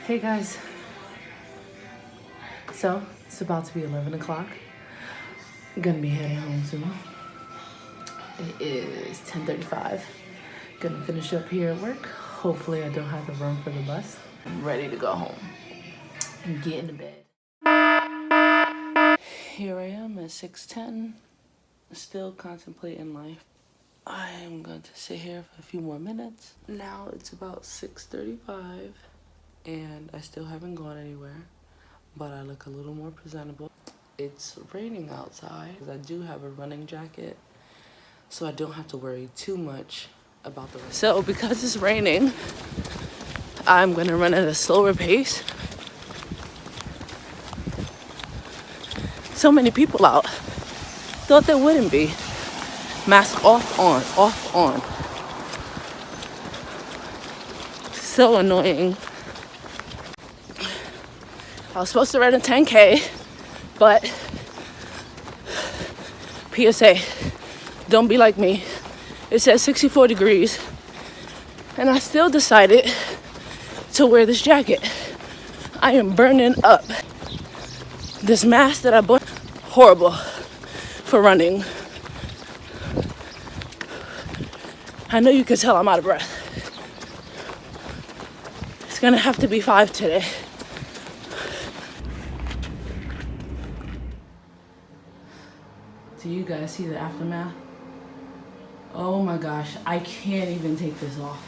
Hey guys, so it's about to be 11 o'clock. I'm gonna be heading home soon. It is 10:35. Gonna finish up here at work. Hopefully I don't have to run for the bus. I'm ready to go home and get into bed. Here I am at 6:10, still contemplating life. I am going to sit here for a few more minutes. Now it's about 6:35 and I still haven't gone anywhere, but I look a little more presentable. It's raining outside. I do have a running jacket, so I don't have to worry too much about the rain. So because it's raining, I'm gonna run at a slower pace. So many people out. Thought there wouldn't be. Mask off, on, off, on. So annoying. I was supposed to run a 10K, but PSA, don't be like me. It says 64 degrees, and I still decided to wear this jacket. I am burning up. This mask that I bought, horrible for running. I know you can tell I'm out of breath. It's gonna have to be 5 today. Do you guys see the aftermath? Oh my gosh, I can't even take this off.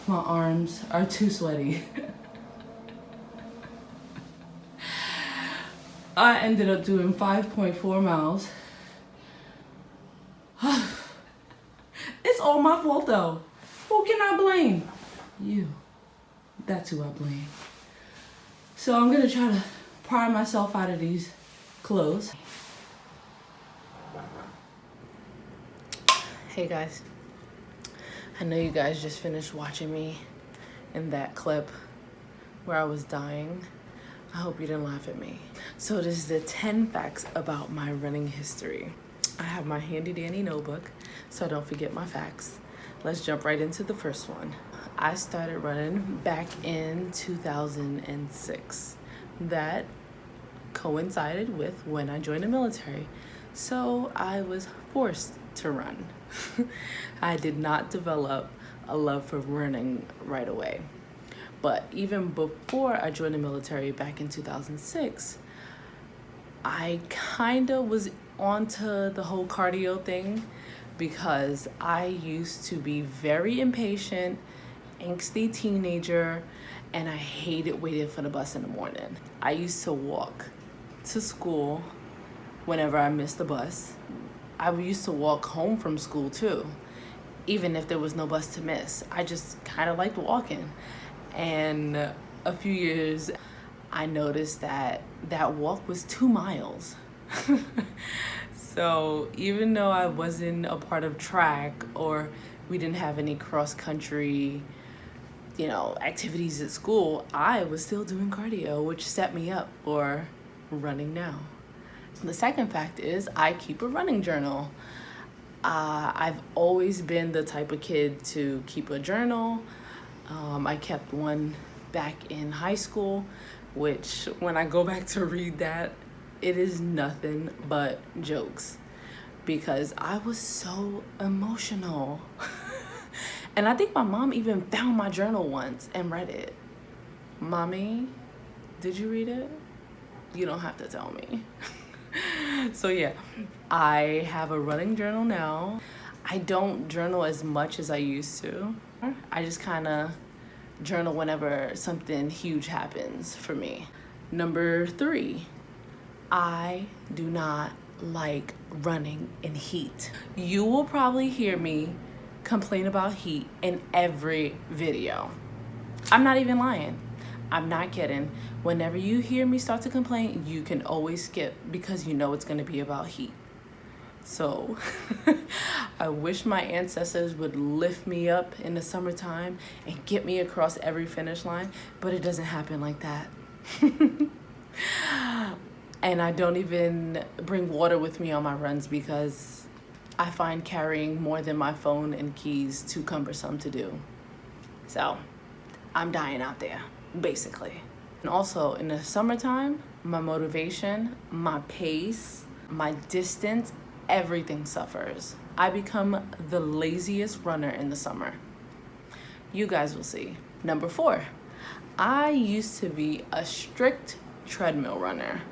My arms are too sweaty. I ended up doing 5.4 miles. It's all my fault though. Who can I blame? You. That's who I blame. So I'm gonna try to pry myself out of these clothes. Hey guys, I know you guys just finished watching me in that clip where I was dying. I hope you didn't laugh at me. So this is the 10 facts about my running history. I have my handy dandy notebook so I don't forget my facts. Let's jump right into the first one. I started running back in 2006. That coincided with when I joined the military. So I was forced to run. I did not develop a love for running right away. But even before I joined the military back in 2006, I kind of was onto the whole cardio thing because I used to be very impatient, angsty teenager, and I hated waiting for the bus in the morning. I used to walk to school whenever I missed the bus. I used to walk home from school too, even if there was no bus to miss. I just kind of liked walking. And a few years, I noticed that that walk was 2 miles. So even though I wasn't a part of track or we didn't have any cross-country, activities at school, I was still doing cardio, which set me up for running now. The second fact is I keep a running journal. I've always been the type of kid to keep a journal. I kept one back in high school, which when I go back to read that, it is nothing but jokes because I was so emotional. And I think my mom even found my journal once and read it. Mommy, did you read it? You don't have to tell me. So yeah, I have a running journal now. I don't journal as much as I used to. I just kind of journal whenever something huge happens for me. Number 3, I do not like running in heat. You will probably hear me complain about heat in every video. I'm not even lying. I'm not kidding. Whenever you hear me start to complain, you can always skip because you know it's going to be about heat. So I wish my ancestors would lift me up in the summertime and get me across every finish line, but it doesn't happen like that. And I don't even bring water with me on my runs because I find carrying more than my phone and keys too cumbersome to do. So I'm dying out there. basically. And also in the summertime, my motivation, my pace, my distance, everything suffers. I become the laziest runner in the summer. You guys will see. Number 4, I used to be a strict treadmill runner.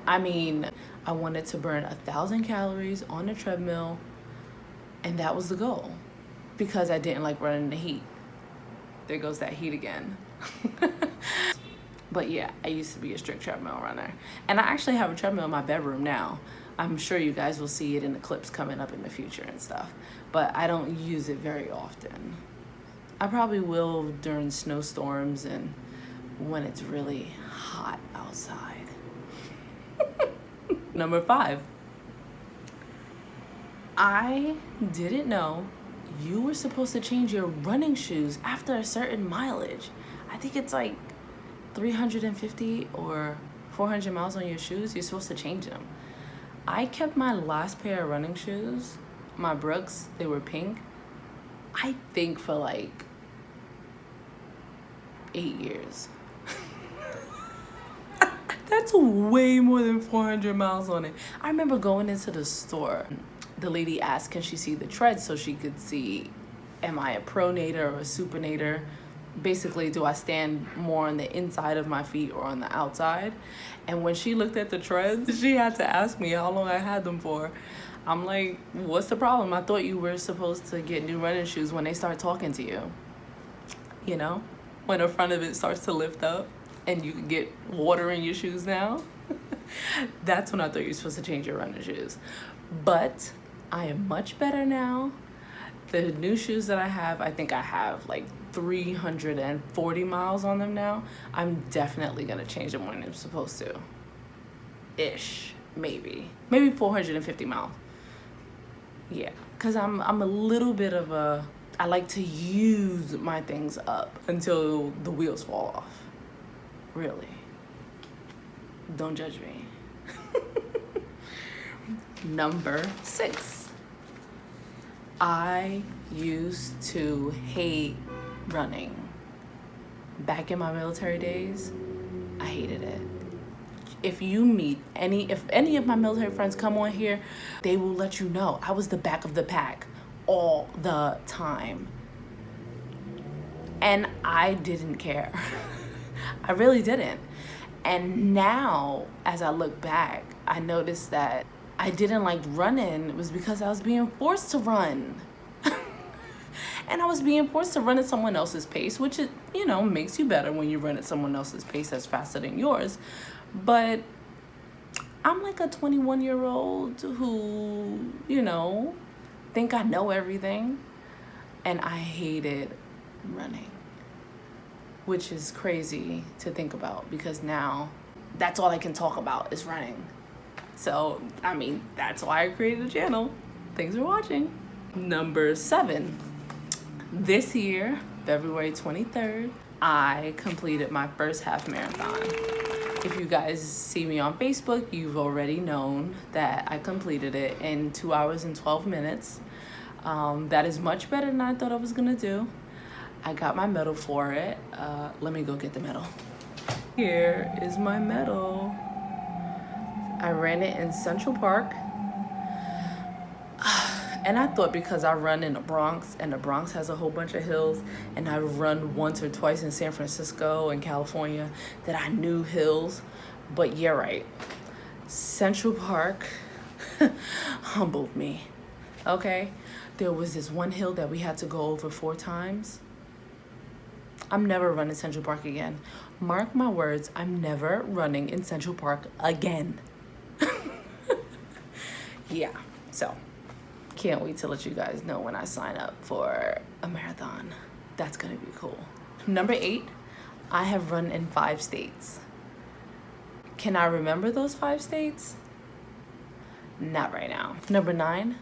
I mean, I wanted to burn 1,000 calories on the treadmill, and that was the goal because I didn't like running in the heat. There goes that heat again. But yeah, I used to be a strict treadmill runner. And I actually have a treadmill in my bedroom now. I'm sure you guys will see it in the clips coming up in the future and stuff. But I don't use it very often. I probably will during snowstorms and when it's really hot outside. Number 5. I didn't know you were supposed to change your running shoes after a certain mileage. I think it's like 350 or 400 miles on your shoes, you're supposed to change them. I kept my last pair of running shoes, my Brooks, they were pink, I think for like 8 years. That's way more than 400 miles on it. I remember going into the store. The lady asked, can she see the treads so she could see, am I a pronator or a supinator? Basically, do I stand more on the inside of my feet or on the outside? And when she looked at the treads, she had to ask me how long I had them for. I'm like, what's the problem? I thought you were supposed to get new running shoes when they start talking to you. You know, when the front of it starts to lift up and you can get water in your shoes now. That's when I thought you were supposed to change your running shoes. But I am much better now. The new shoes that I have, I think I have like 340 miles on them now. I'm definitely gonna change them when I'm supposed to. Ish, maybe 450 miles. Yeah, cause I'm a little bit of a, I like to use my things up until the wheels fall off. Really. Don't judge me. Number 6. I used to hate running. Back in my military days, I hated it. If any of my military friends come on here, they will let you know I was the back of the pack all the time. And I didn't care. I really didn't. And now, as I look back, I noticed that I didn't like running. It was because I was being forced to run. And I was being forced to run at someone else's pace, which, makes you better when you run at someone else's pace that's faster than yours. But I'm like a 21-year-old who, think I know everything. And I hated running, which is crazy to think about because now that's all I can talk about is running. So, that's why I created a channel. Thanks for watching. Number 7. This year, February 23rd, I completed my first half marathon. If you guys see me on Facebook, you've already known that I completed it in 2 hours and 12 minutes. That is much better than I thought I was gonna do. I got my medal for it. Let me go get the medal. Here is my medal. I ran it in Central Park. And I thought because I run in the Bronx, and the Bronx has a whole bunch of hills, and I run once or twice in San Francisco and California, that I knew hills. But you're right. Central Park humbled me. Okay? There was this one hill that we had to go over 4 times. I'm never running Central Park again. Mark my words, I'm never running in Central Park again. Yeah, so can't wait to let you guys know when I sign up for a marathon. That's gonna be cool. Number 8, I have run in 5 states. Can I remember those 5 states? Not right now. Number 9,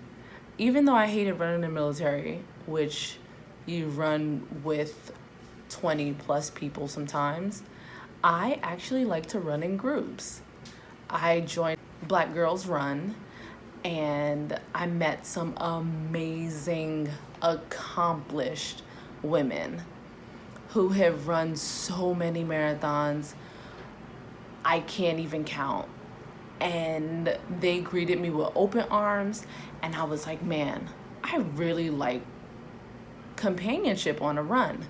even though I hated running in the military, which you run with 20 plus people sometimes, I actually like to run in groups. I joined Black Girls Run, and I met some amazing, accomplished women. who have run so many marathons, I can't even count. And they greeted me with open arms, and I was like, man, I really like companionship on a run.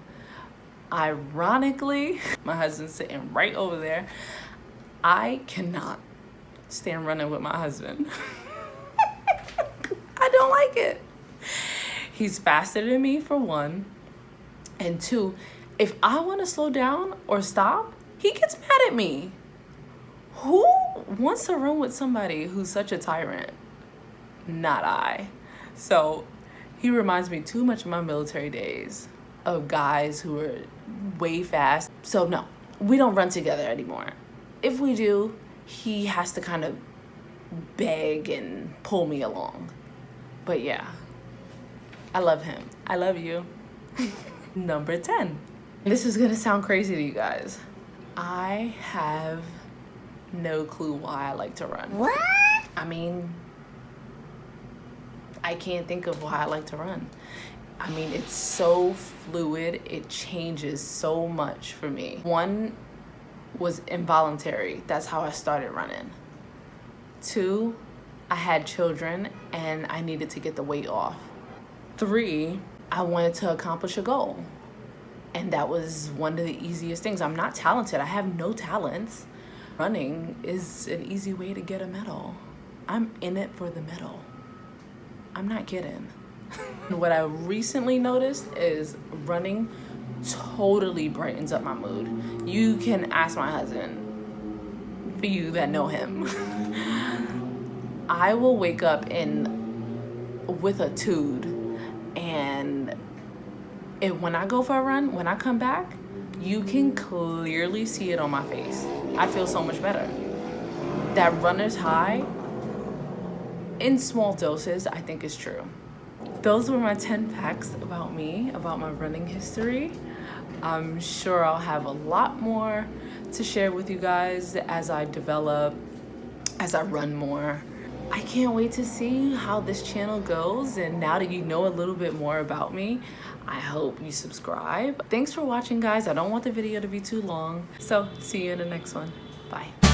Ironically, my husband's sitting right over there. I cannot stand running with my husband. I don't like it. He's faster than me, for one. And two, if I want to slow down or stop, he gets mad at me. Who wants to run with somebody who's such a tyrant? Not I. So he reminds me too much of my military days, of guys who are way fast. So no, we don't run together anymore. If we do, he has to kind of beg and pull me along. But yeah, I love him. I love you. Number 10. This is gonna sound crazy to you guys. I have no clue why I like to run. What? I mean, I can't think of why I like to run. I mean, it's so fluid. It changes so much for me. One was involuntary. That's how I started running. Two, I had children and I needed to get the weight off. Three, I wanted to accomplish a goal. And that was one of the easiest things. I'm not talented. I have no talents. Running is an easy way to get a medal. I'm in it for the medal. I'm not kidding. What I recently noticed is running totally brightens up my mood. You can ask my husband, for you that know him. I will wake up with a tude, and when I go for a run, when I come back, you can clearly see it on my face. I feel so much better. That runner's high, in small doses, I think is true. Those were my 10 facts about me, about my running history. I'm sure I'll have a lot more to share with you guys as I develop, as I run more. I can't wait to see how this channel goes, and now that you know a little bit more about me, I hope you subscribe. Thanks for watching, guys. I don't want the video to be too long, so see you in the next one. Bye.